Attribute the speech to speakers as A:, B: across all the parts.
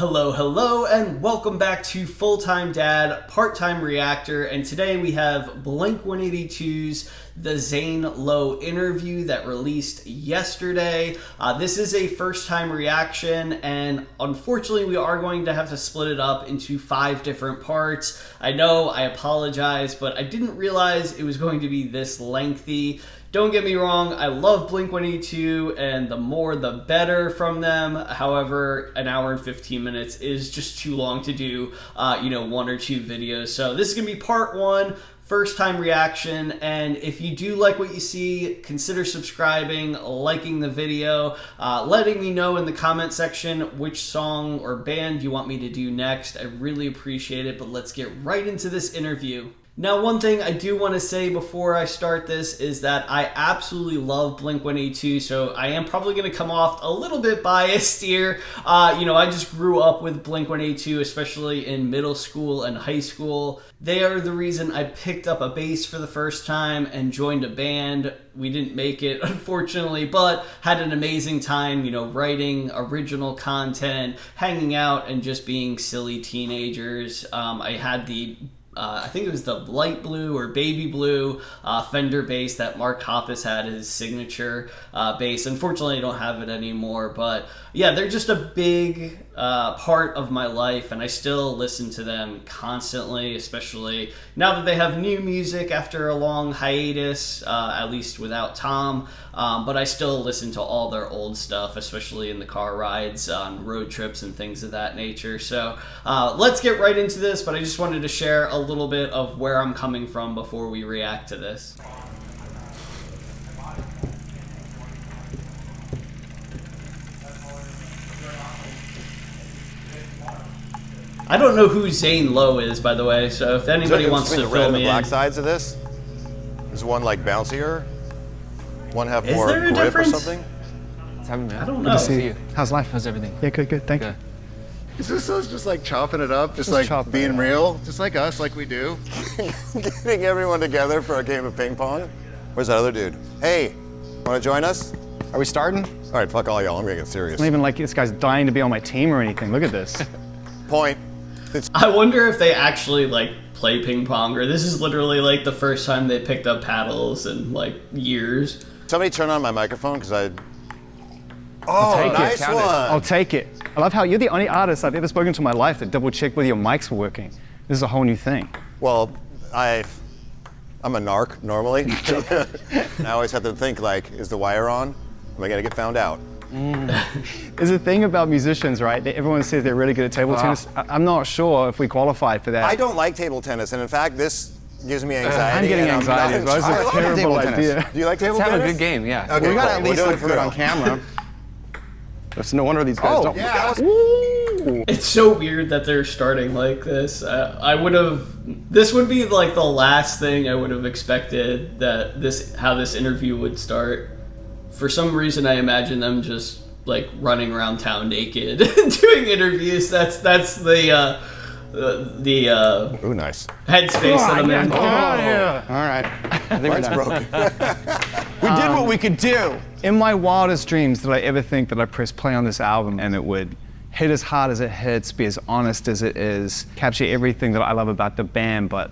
A: Hello, hello, and welcome back to Full-Time Dad, Part-Time Reactor, and today we have Blink-182's the Zane Lowe interview that released yesterday. This is a first-time reaction, and unfortunately we are going to have to split it up into 5 different parts. I know, I apologize, but I didn't realize it was going to be this lengthy. Don't get me wrong, I love Blink-182, and the more the better from them. However, an hour and 15 minutes is just too long to do, 1 or 2 videos. So this is going to be part 1, first time reaction, and if you do like what you see, consider subscribing, liking the video, letting me know in the comment section which song or band you want me to do next. I really appreciate it, but let's get right into this interview. Now, one thing I do want to say before I start this is that I absolutely love Blink-182, so I am probably going to come off a little bit biased here. I just grew up with Blink-182, especially in middle school and high school. They are the reason I picked up a bass for the first time and joined a band. We didn't make it, unfortunately, but had an amazing time, writing original content, hanging out, and just being silly teenagers. I had the I think it was the light blue or baby blue Fender bass that Mark Hoppus had as his signature bass. Unfortunately, I don't have it anymore, but yeah, they're just a big part of my life, and I still listen to them constantly, especially now that they have new music after a long hiatus, at least without Tom. But I still listen to all their old stuff, especially in the car rides, on road trips and things of that nature. So let's get right into this, but I just wanted to share a little bit of where I'm coming from before we react to this. I don't know who Zane Lowe is, by the way, so if anybody wants to fill me in.
B: The black sides of this? Is one like bouncier? One have more grip
A: difference?
B: or something?
A: I don't know.
C: Good to see you. How's life? How's everything? Yeah, good, thank you.
B: Is this us just like chopping it up, just like being real? Just like us, like we do? Getting everyone together for a game of ping pong? Where's that other dude? Hey, wanna join us?
C: Are we starting?
B: All right, fuck all y'all, I'm gonna get serious.
C: It's not even like this guy's dying to be on my team or anything. Look at this.
B: Point.
A: I wonder if they actually play ping pong, or this is literally the first time they picked up paddles in years.
B: Somebody turn on my microphone, because I...
C: Oh,
B: nice one!
C: I'll take it. I love how you're the only artist I've ever spoken to in my life that double-checked whether your mics were working. This is a whole new thing.
B: Well, I'm a narc, normally. I always have to think, is the wire on? Am I gonna get found out?
C: There's a thing about musicians, right? Everyone says they're really good at table tennis. I'm not sure if we qualify for that.
B: I don't like table tennis, and in fact, this gives me anxiety.
C: I'm getting anxiety. That's a terrible idea.
B: Do you like table tennis?
D: Let's have a good game, yeah.
B: Okay,
D: we gotta at least look good on camera. That's no wonder these guys don't.
B: Yeah,
A: It's so weird that they're starting like this. This would be the last thing I would have expected that how this interview would start. For some reason, I imagine them just running around town naked doing interviews. That's the
B: ooh, nice.
A: headspace that I'm in.
D: All right. I think
B: Mine's broken.
D: we did what we could do.
C: In my wildest dreams, did I ever think that I'd press play on this album and it would hit as hard as it hits, be as honest as it is, capture everything that I love about the band, but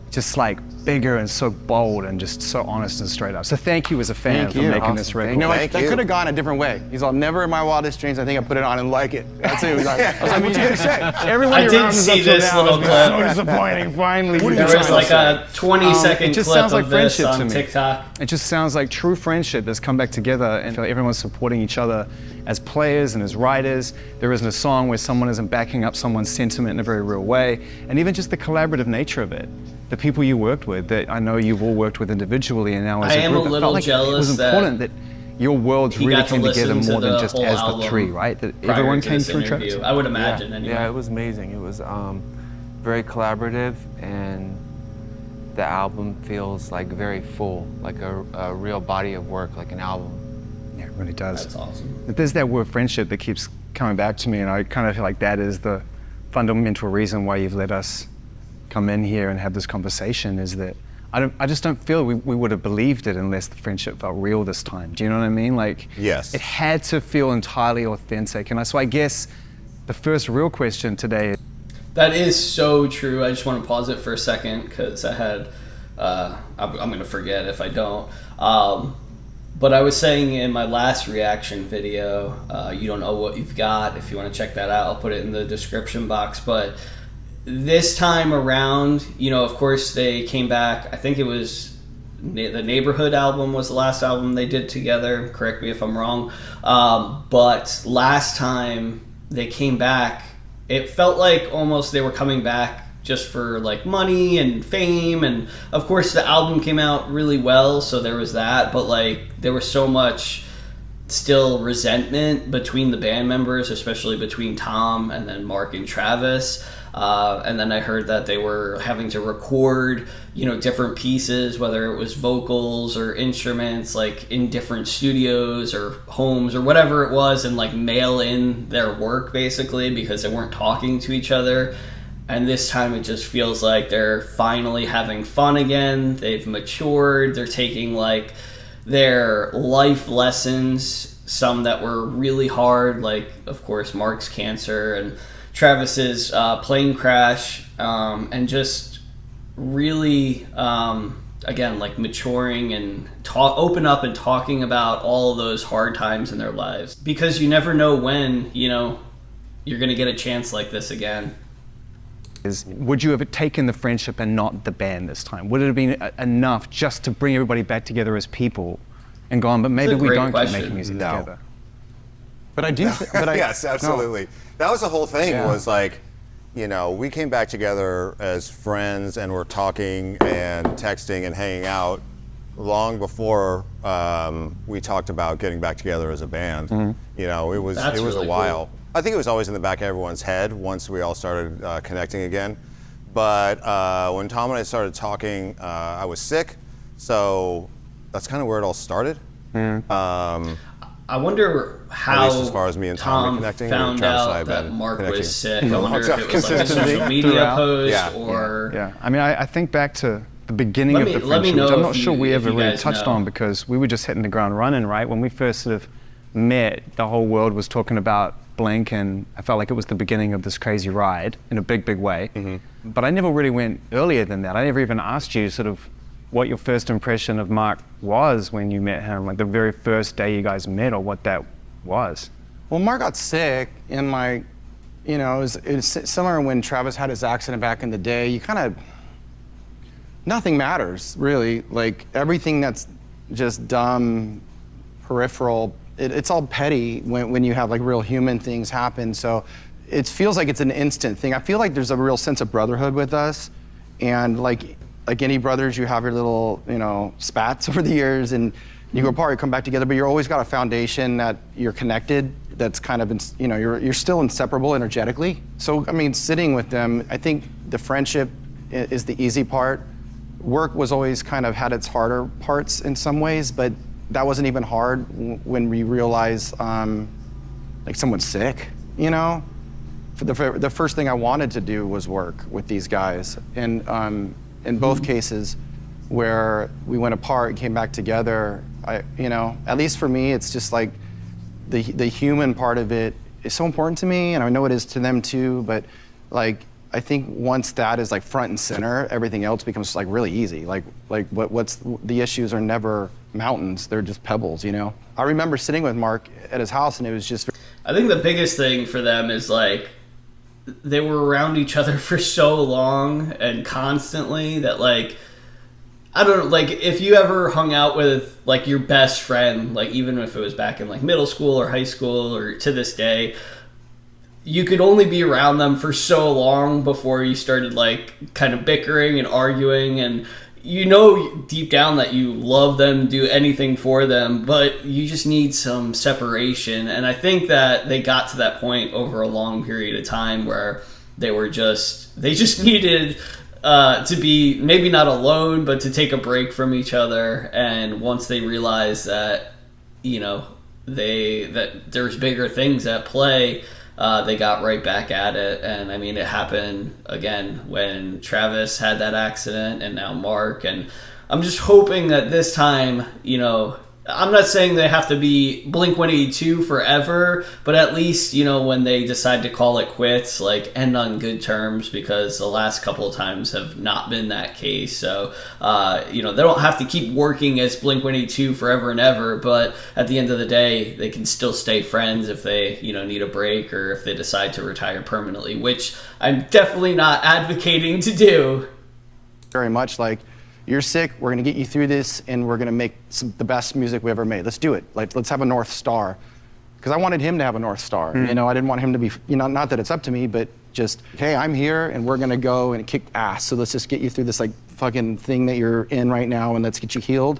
C: just bigger and so bold and just so honest and straight up. So thank you as a fan for making this record.
D: You know what? That could have gone a different way. He's all, never in my wildest dreams. I think I put it on and like it. That's it. I was like, what you gonna say?
C: Everyone
A: I did see this little clip.
C: So disappointing. Finally,
A: there was a 20-second clip
C: sounds like
A: of this
C: friendship to
A: on
C: me.
A: TikTok.
C: It just sounds like true friendship that's come back together, and everyone's supporting each other as players and as writers. There isn't a song where someone isn't backing up someone's sentiment in a very real way, and even just the collaborative nature of it. The people you worked with, that I know you've all worked with individually, and now as a group,
A: I am a little jealous
C: it was important that your worlds really came together more than just as the three, right? That everyone came through tracks.
A: I would imagine, anyway.
E: Yeah, it was amazing. It was very collaborative, and the album feels very full, like a real body of work, like an album.
C: Yeah, it really does.
A: That's awesome.
C: But there's that word friendship that keeps coming back to me, and I kind of feel like that is the fundamental reason why you've let us come in here and have this conversation, is that I just don't feel we would have believed it unless the friendship felt real this time. Do you know what I mean?
B: Yes.
C: It had to feel entirely authentic. And so I guess the first real question today.
A: That is so true. I just want to pause it for a second because I had, I'm going to forget if I don't. But I was saying in my last reaction video, you don't know what you've got. If you want to check that out, I'll put it in the description box. But this time around, of course they came back. I think it was the Neighborhood album was the last album they did together. Correct me if I'm wrong. But last time they came back, it felt like almost they were coming back just for like money and fame, and of course the album came out really well, so there was that, but like there was so much still resentment between the band members, especially between Tom and then Mark and Travis. And then I heard that they were having to record, different pieces, whether it was vocals or instruments, like in different studios or homes or whatever it was, and like mail in their work basically because they weren't talking to each other. And this time it just feels like they're finally having fun again. They've matured. They're taking like their life lessons, some that were really hard, like of course Mark's cancer and Travis's plane crash, and just really, again, like maturing and open up and talking about all of those hard times in their lives. Because you never know when, you're going to get a chance like this again.
C: Would you have taken the friendship and not the band this time? Would it have been enough just to bring everybody back together as people and gone, but maybe we don't keep making music together?
D: But I do.
B: Yes, absolutely.
D: No.
B: That was the whole thing. Was like, we came back together as friends and we're talking and texting and hanging out long before we talked about getting back together as a band. Mm-hmm. It was really a while. Cool. I think it was always in the back of everyone's head once we all started connecting again. But when Tom and I started talking, I was sick, so that's kind of where it all started. Mm.
A: I wonder how
B: at least as far as me and Tom connecting,
A: found out that Mark was sick. I wonder if it was like a social media post or...
C: Yeah, I mean, I think back to the beginning of the friendship, which I'm not sure we ever really touched on because we were just hitting the ground running, right? When we first sort of met, the whole world was talking about Blink, and I felt like it was the beginning of this crazy ride in a big, big way. Mm-hmm. But I never really went earlier than that. I never even asked you sort of what your first impression of Mark was when you met him, like the very first day you guys met, or what that was.
D: Well, Mark got sick, and it was similar when Travis had his accident back in the day. Nothing matters, really. Like, everything that's just dumb, peripheral, it's all petty when you have like real human things happen. So it feels like it's an instant thing. I feel like there's a real sense of brotherhood with us, and like any brothers, you have your little spats over the years, and you go apart, you come back together, but you're always got a foundation that you're connected. That's kind of you're still inseparable energetically. So I mean, sitting with them, I think the friendship is the easy part. Work was always kind of had its harder parts in some ways, but that wasn't even hard when we realized like someone's sick, The first thing I wanted to do was work with these guys. And in both cases where we went apart and came back together, at least for me, it's just like the human part of it is so important to me, and I know it is to them too, but like, I think once that is like front and center, everything else becomes like really easy. Like what's the issues are never mountains, they're just pebbles, I remember sitting with Mark at his house, and it was just...
A: I think the biggest thing for them is like, they were around each other for so long and constantly that like, I don't know, like if you ever hung out with like your best friend, like even if it was back in like middle school or high school or to this day, you could only be around them for so long before you started like kind of bickering and arguing, and deep down that you love them, do anything for them, but you just need some separation. And I think that they got to that point over a long period of time where they just needed to be maybe not alone, but to take a break from each other. And once they realized that, that there's bigger things at play, they got right back at it. And I mean, it happened again when Travis had that accident, and now Mark. And I'm just hoping that this time, I'm not saying they have to be Blink-182 forever, but at least, you know, when they decide to call it quits, like, end on good terms, because the last couple of times have not been that case. So, you know, they don't have to keep working as Blink-182 forever and ever, but at the end of the day, they can still stay friends if they, you know, need a break or if they decide to retire permanently, which I'm definitely not advocating to do.
D: Very much like, you're sick, we're gonna get you through this, and we're gonna make the best music we ever made. Let's do it. Like, let's have a North Star. Because I wanted him to have a North Star. You know, I didn't want him to be, you know, not that it's up to me, but just, hey, I'm here, and we're gonna go and kick ass. So let's just get you through this, like, fucking thing that you're in right now, and let's get you healed.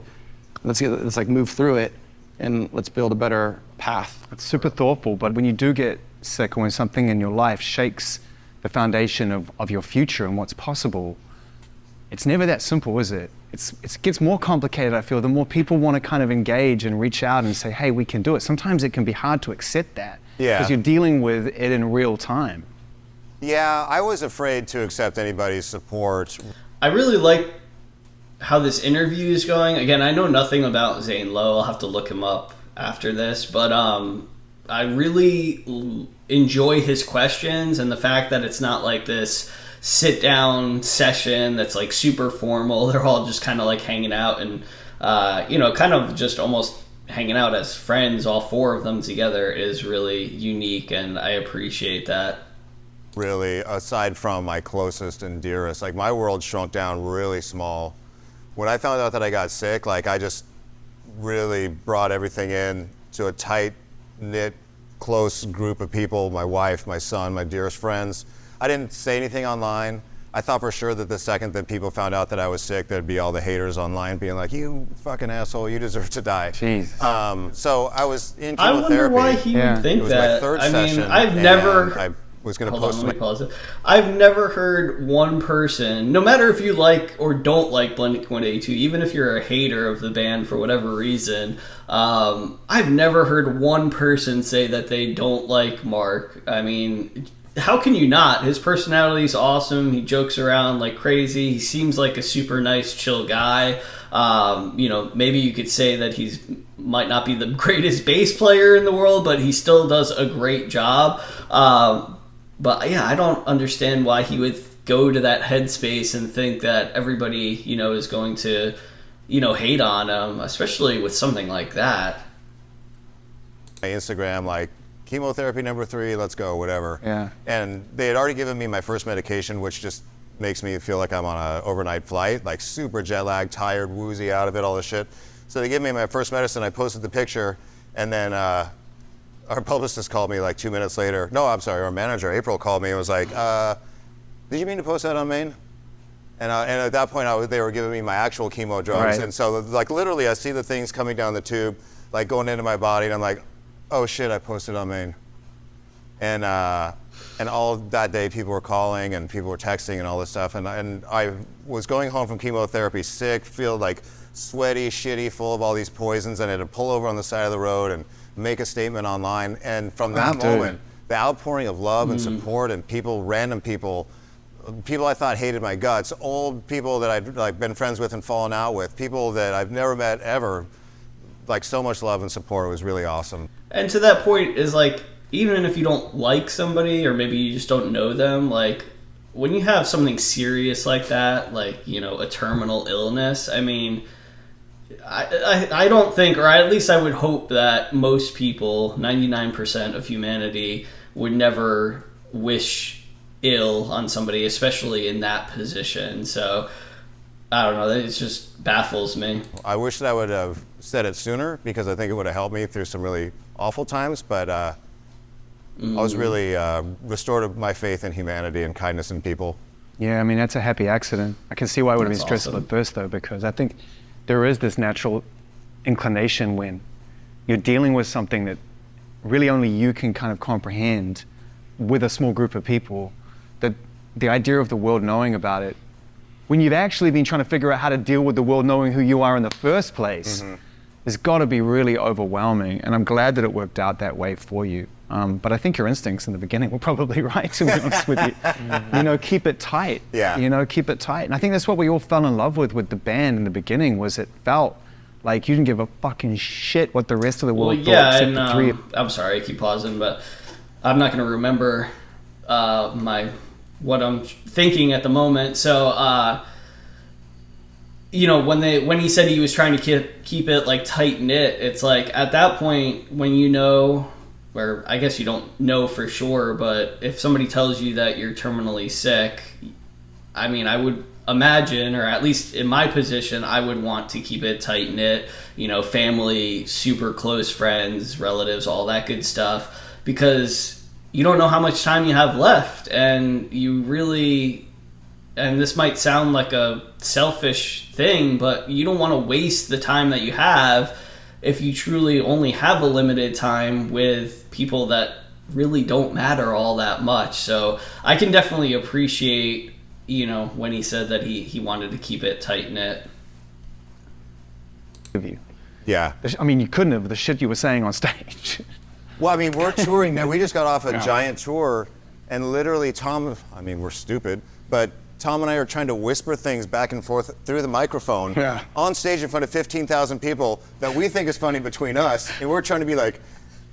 D: Let's like, move through it, and let's build a better path.
C: It's super thoughtful, but when you do get sick or when something in your life shakes the foundation of your future and what's possible, it's never that simple, is it? It gets more complicated, I feel, the more people want to kind of engage and reach out and say, hey, we can do it. Sometimes it can be hard to accept that.
B: Yeah.
C: Because you're dealing with it in real time.
B: Yeah, I was afraid to accept anybody's support.
A: I really like how this interview is going. Again, I know nothing about Zane Lowe. I'll have to look him up after this, but I really enjoy his questions and the fact that it's not like this sit down session that's like super formal. They're all just kind of like hanging out and you know, kind of just almost hanging out as friends. All four of them together is really unique, and I appreciate that.
B: Really, aside from my closest and dearest, like, my world shrunk down really small. When I found out that I got sick, like, I just really brought everything in to a tight knit, close group of people, my wife, my son, my dearest friends. I didn't say anything online. I thought for sure that the second that people found out that I was sick, there'd be all the haters online being like, you fucking asshole, you deserve to die.
C: Jeez.
B: So I was in
A: I
B: chemotherapy.
A: wonder why he would think
B: It was
A: that.
B: my third
A: I
B: session.
A: mean, I've
B: and
A: never.
B: I was going to
A: Hold on,
B: post
A: let me pause it. I've never heard one person, no matter if you like or don't like Blink-182, even if you're a hater of the band for whatever reason, I've never heard one person say that they don't like Mark. I mean, how can you not? His personality is awesome. He jokes around like crazy. He seems like a super nice, chill guy. You know, maybe you could say that he's might not be the greatest bass player in the world, but he still does a great job. But yeah, I don't understand why he would go to that headspace and think that everybody, you know, is going to, you know, hate on him, especially with something like that.
B: My Instagram, like, chemotherapy number 3, let's go, whatever.
C: Yeah.
B: And they had already given me my first medication, which just makes me feel like I'm on an overnight flight, like super jet lagged, tired, woozy, out of it, all this shit. So they gave me my first medicine. I posted the picture, and then our publicist called me like 2 minutes later. No, I'm sorry, our manager, April, called me and was like, did you mean to post that on Maine? And at that point, they were giving me my actual chemo drugs.
C: Right.
B: And so, like, literally, I see the things coming down the tube, like, going into my body, and I'm like, oh shit, I posted on Maine. And all that day, people were calling and people were texting and all this stuff. And I was going home from chemotherapy sick, feel like sweaty, shitty, full of all these poisons, and I had to pull over on the side of the road and make a statement online. And from that moment, the outpouring of love and support, and people, random people I thought hated my guts, old people that I'd like been friends with and fallen out with, people that I've never met ever, like, so much love and support. It was really awesome.
A: And to that point is like, even if you don't like somebody or maybe you just don't know them, like, when you have something serious like that, like, you know, a terminal illness, I mean, I don't think, or at least I would hope that most people, 99% of humanity, would never wish ill on somebody, especially in that position. So, I don't know, it just baffles me.
B: I wish that I would have said it sooner, because I think it would have helped me through some really awful times, but I was really restored to my faith in humanity and kindness in people.
C: Yeah, I mean, that's a happy accident. I can see why it would have been
A: That's
C: stressful
A: awesome.
C: at first, though, because I think there is this natural inclination when you're dealing with something that really only you can kind of comprehend with a small group of people, that the idea of the world knowing about it, when you've actually been trying to figure out how to deal with the world knowing who you are in the first place, has got to be really overwhelming. And I'm glad that it worked out that way for you. But I think your instincts in the beginning were probably right, to be honest with you. You know, keep it tight.
B: Yeah.
C: You know, keep it tight. And I think that's what we all fell in love with the band in the beginning, was it felt Like, you didn't give a fucking shit what the rest of the world
A: Well,
C: thought,
A: yeah,
C: except
A: and
C: the three of
A: I'm sorry, I keep pausing, but I'm not going to remember what I'm thinking at the moment. So, you know, when he said he was trying to keep it like tight knit, it's like at that point when you know, or I guess you don't know for sure, but if somebody tells you that you're terminally sick, I mean, I would imagine, or at least in my position, I would want to keep it tight knit, you know, family, super close friends, relatives, all that good stuff, because you don't know how much time you have left, and you really, and this might sound like a selfish thing, but you don't want to waste the time that you have if you truly only have a limited time with people that really don't matter all that much. So I can definitely appreciate, you know, when he said that he wanted to keep it tight knit.
C: you.
B: Yeah.
C: I mean, you couldn't have, the shit you were saying on stage.
B: Well, I mean, we're touring now. We just got off a giant tour, and literally Tom, I mean, we're stupid, but Tom and I are trying to whisper things back and forth through the microphone on stage in front of 15,000 people that we think is funny between us, and we're trying to be like,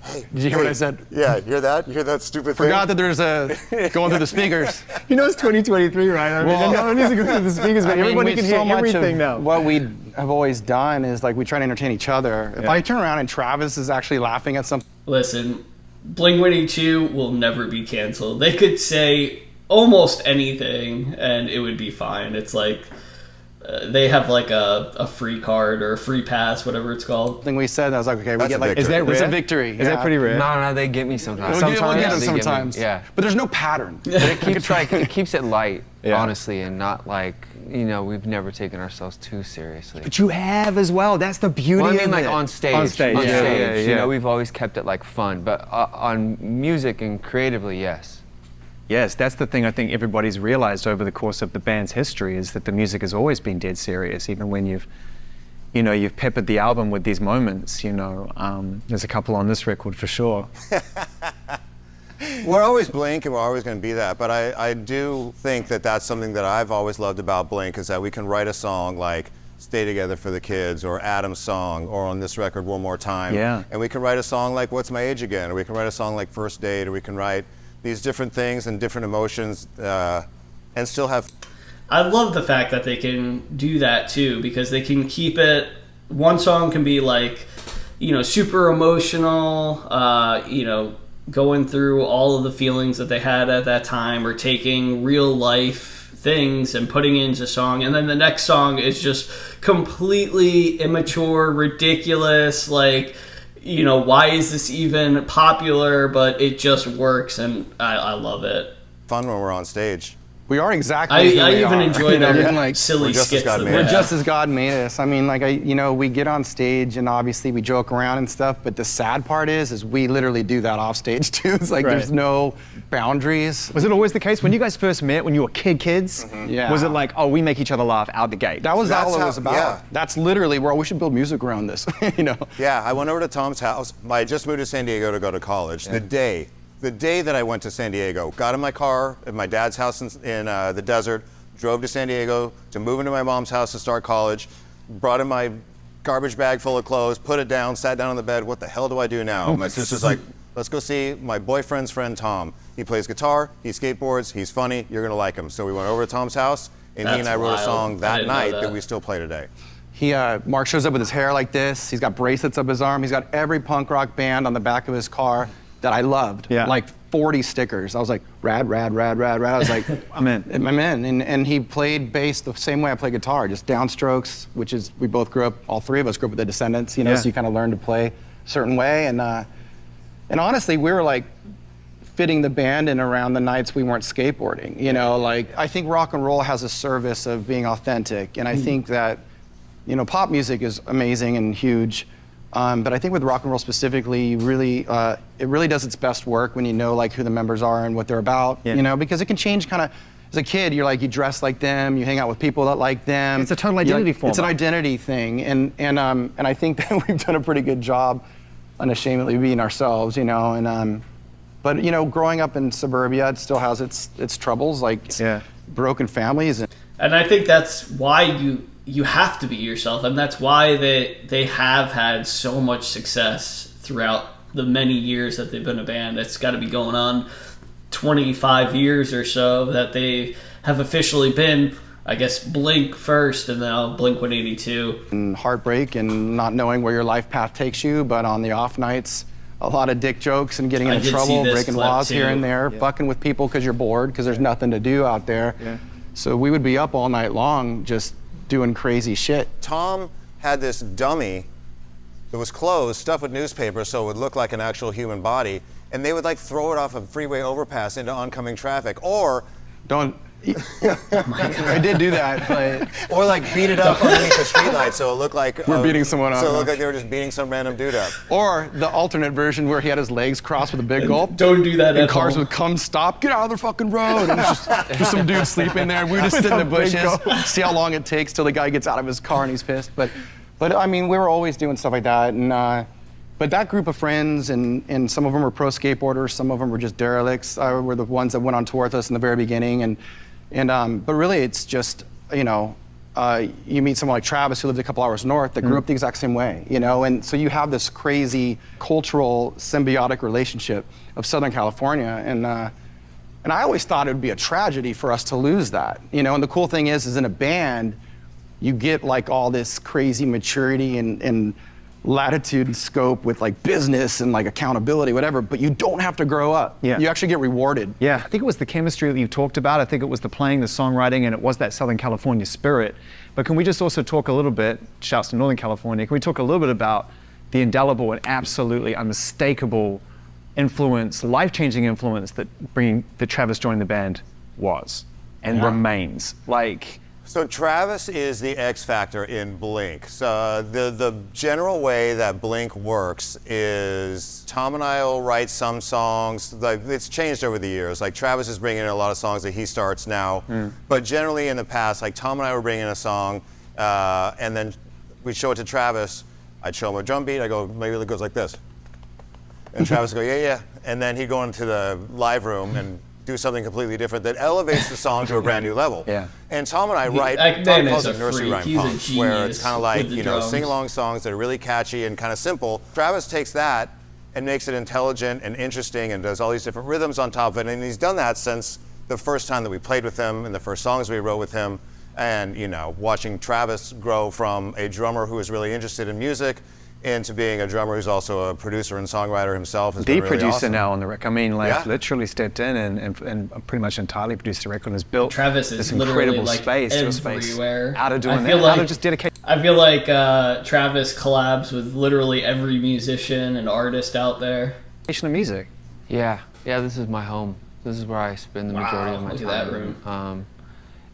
B: hey,
D: Did you hear what I said?
B: Yeah, you hear that? You hear that stupid thing?
D: Forgot that there's a going through the speakers.
C: You know, it's 2023, right? I mean,
D: Well,
C: no one needs to go through the speakers, but everybody can hear everything now.
D: What we have always done is like we try to entertain each other. If I turn around and Travis is actually laughing at something,
A: Listen, Blink-182 will never be canceled. They could say almost anything and it would be fine. It's like they have like a free card or a free pass, whatever it's called.
D: we said, I was like, okay, we
B: That's
D: get
B: a
D: like,
B: victory.
C: Is that
D: it's
C: rare?
D: a victory.
C: Is that pretty rare?
E: No, they get me sometimes.
D: We'll get it
E: they get me.
D: sometimes.
E: Yeah.
D: But there's no pattern.
E: But it keeps it keeps it light,
C: Yeah.
E: honestly, and not like, you know, we've never taken ourselves too seriously.
C: But you have as well. That's the beauty
E: Well, I
C: of
E: mean, like
C: it.
E: on stage.
C: On stage, yeah.
E: You know, we've always kept it like fun, but on music and creatively, yes.
C: Yes, that's the thing I think everybody's realized over the course of the band's history, is that the music has always been dead serious, even when you've peppered the album with these moments, you know. There's a couple on this record for sure.
B: We're always Blink, and we're always going to be that, but I do think that that's something that I've always loved about Blink, is that we can write a song like Stay Together for the Kids, or Adam's Song, or on this record, One More Time.
C: Yeah.
B: And we can write a song like What's My Age Again, or we can write a song like First Date, or we can write these different things and different emotions and still have.
A: I love the fact that they can do that too, because they can keep it, one song can be like, you know, super emotional, you know, going through all of the feelings that they had at that time, or taking real life things and putting it into song, and then the next song is just completely immature, ridiculous, like, you know, why is this even popular? But it just works, and I love it.
B: Fun when we're on stage.
D: We are exactly. who
A: I
D: we
A: even
D: are.
A: enjoy
D: You know,
A: their
D: and, like,
A: silly
B: we're just as
A: skits.
B: God
A: that
B: made
A: they
B: us.
D: We're
A: have.
D: just as God made us. I mean, like, we get on stage and obviously we joke around and stuff, but the sad part is we literally do that off stage too. It's like there's no boundaries.
C: Was it always the case when you guys first met, when you were kids?
D: Yeah.
C: Was it like, oh, we make each other laugh out the gate?
D: That was
B: That's
D: all it
B: how-
D: was about.
B: yeah.
D: That's literally where we should build music around this, you know.
B: Yeah, I went over to Tom's house. I just moved to San Diego to go to college. The day that I went to San Diego, got in my car at my dad's house in the desert, drove to San Diego to move into my mom's house to start college, brought in my garbage bag full of clothes, put it down, sat down on the bed. What the hell do I do now? My sister's like, let's go see my boyfriend's friend Tom. He plays guitar, he skateboards, he's funny, you're gonna like him. So we went over to Tom's house, and he
A: That's
B: and I wrote a
A: wild.
B: song
A: I
B: that
A: didn't know
B: night
A: that.
B: that we still play today.
D: Mark shows up with his hair like this. He's got bracelets up his arm. He's got every punk rock band on the back of his car that I loved.
C: Yeah.
D: Like 40 stickers. I was like, rad, rad, rad, rad, rad. I was like,
C: I'm in.
D: I'm in. And he played bass the same way I play guitar, just downstrokes, which is, we both grew up, all three of us grew up with the Descendants, you know,
C: Yeah.
D: so you kind of learn to play a certain way. And honestly, we were like fitting the band in around the nights we weren't skateboarding, you know, like, I think rock and roll has a service of being authentic. And I think that, you know, pop music is amazing and huge. But I think with rock and roll specifically, it really does its best work when you know like who the members are and what they're about,
C: Yeah.
D: you know, because it can change kind of, as a kid, you're like, you dress like them, you hang out with people that like them.
C: It's a total identity
D: It's an
C: format.
D: identity thing. And I think that we've done a pretty good job unashamedly being ourselves, you know, and, but you know, growing up in suburbia, it still has its troubles, like
C: Yeah.
D: broken families.
A: And I think that's why you have to be yourself, and that's why they have had so much success throughout the many years that they've been a band. It's got to be going on 25 years or so that they have officially been, I guess, Blink first and now Blink-182.
D: And heartbreak and not knowing where your life path takes you, but on the off nights, a lot of dick jokes and getting
A: I
D: in
A: did see
D: trouble,
A: this
D: breaking
A: clip
D: laws
A: too.
D: here and there,
C: Yeah.
D: fucking with people because you're bored, because there's nothing to do out there.
C: Yeah.
D: So we would be up all night long just doing crazy shit.
B: Tom had this dummy that was closed, stuffed with newspaper, so it would look like an actual human body, and they would like throw it off a freeway overpass into oncoming traffic, or
D: Don't. I did do that, but
B: like beat it up underneath the streetlight, so it looked like
D: We're beating someone up,
B: So it
D: huh?
B: looked like they were just beating some random dude up.
D: or the alternate version where he had his legs crossed with a big gulp.
A: Don't do that
D: And
A: at
D: cars
A: home.
D: would come stop, get out of the fucking road. And it's just some dude sleeping there. We would just sit in the
C: With a big
D: bushes, see how long it takes till the guy gets out of his car and he's pissed. But I mean, we were always doing stuff like that. And but that group of friends, and some of them were pro skateboarders, some of them were just derelicts, were the ones that went on tour with us in the very beginning. But really, it's just, you know, you meet someone like Travis who lived a couple hours north that grew up the exact same way, you know, and so you have this crazy cultural symbiotic relationship of Southern California, and I always thought it would be a tragedy for us to lose that, you know. And the cool thing is in a band, you get like all this crazy maturity and latitude and scope with like business and like accountability, whatever, but you don't have to grow up.
C: Yeah.
D: You actually get rewarded.
C: Yeah, I think it was the chemistry that you talked about. I think it was the playing, the songwriting, and it was that Southern California spirit. But can we just also talk a little bit, shouts to Northern California, can we talk a little bit about the indelible and absolutely unmistakable influence, life-changing influence that Travis joining the band was and remains? Like,
B: So Travis is the X factor in Blink. So the general way that Blink works is Tom and I will write some songs. Like, it's changed over the years. Like, Travis is bringing in a lot of songs that he starts now. But generally in the past, like, Tom and I were bringing in a song, and then we'd show it to Travis. I'd show him a drum beat. I go, maybe it goes like this. And Travis would go, yeah, yeah. And then he'd go into the live room and do something completely different that elevates the song to a brand new level.
C: Yeah.
B: And Tom and I write,
A: that
B: Tom
A: man
B: calls
A: is
B: it
A: a
B: nursery
A: freak.
B: rhyme
A: He's a
B: punk, where it's
A: genius
B: kind of like,
A: with the
B: you know,
A: drums.
B: sing-along songs that are really catchy and kind of simple. Travis takes that and makes it intelligent and interesting and does all these different rhythms on top of it. And he's done that since the first time that we played with him and the first songs we wrote with him. And, you know, watching Travis grow from a drummer who was really interested in music into being a drummer who's also a producer and songwriter himself has
C: the
B: been really
C: producer
B: awesome.
C: now on the record. I mean, like,
B: Yeah.
C: literally stepped in and pretty much entirely produced the record and has built
A: Travis
C: this
A: is literally
C: incredible
A: like
C: space to a space.
A: everywhere.
C: Out of doing
A: I
C: that,
A: feel
C: out of
A: like-
C: just dedication.
A: I feel like Travis collabs with literally every musician and artist out there.
C: Of music.
E: Yeah, this is my home. This is where I spend the majority of my
A: look
E: time.
A: at that room.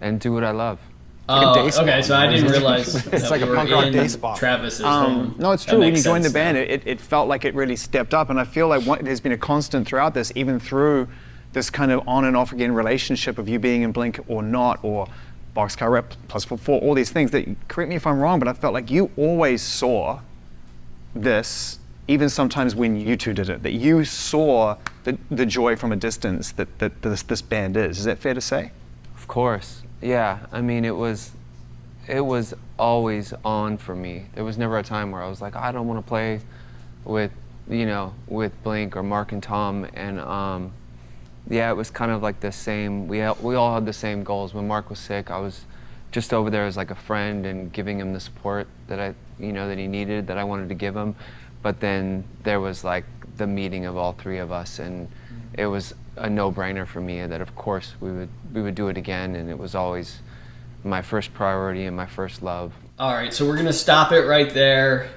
E: And do what I love.
A: Oh,
D: day spot.
A: okay, so I didn't realize that
D: like a
A: we were
D: punk rock
A: in
D: day spot.
A: Travis's home.
C: No, it's
A: That
C: true. When
A: makes
C: you joined the
A: sense
C: band,
A: now.
C: it felt like it really stepped up, and I feel like there's been a constant throughout this, even through this kind of on and off again relationship of you being in Blink or not, or Boxcar Rep plus 4, all these things that, correct me if I'm wrong, but I felt like you always saw this, even sometimes when you two did it, that you saw the joy from a distance that this band is. Is that fair to say?
E: Of course. Yeah, I mean, it was always on for me. There was never a time where I was like, I don't want to play with, you know, with Blink or Mark and Tom. And yeah, it was kind of like the same. We all had the same goals. When Mark was sick, I was just over there as like a friend and giving him the support that that he needed, that I wanted to give him. But then there was like the meeting of all three of us, and it was a no-brainer for me that of course we would do it again, and it was always my first priority and my first love.
A: All right, so we're gonna stop it right there.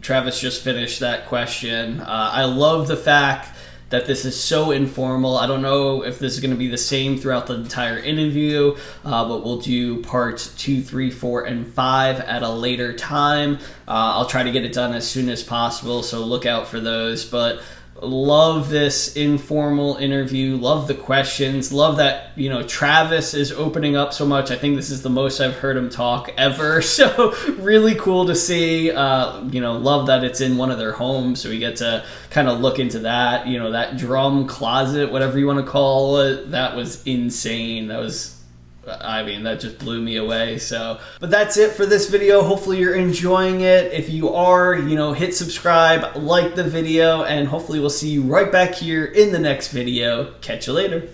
A: Travis just finished that question. I love the fact that this is so informal. I don't know if this is gonna be the same throughout the entire interview, but we'll do parts 2, 3, 4, and 5 at a later time. I'll try to get it done as soon as possible, so look out for those. But love this informal interview, love the questions, love that, you know, Travis is opening up so much. I think this is the most I've heard him talk ever, so really cool to see. Love that it's in one of their homes, so we get to kind of look into that, that drum closet, whatever you want to call it. That was insane. That was I mean, that just blew me away. So, but that's it for this video. Hopefully you're enjoying it. If you are, hit subscribe, like the video, and hopefully we'll see you right back here in the next video. Catch you later.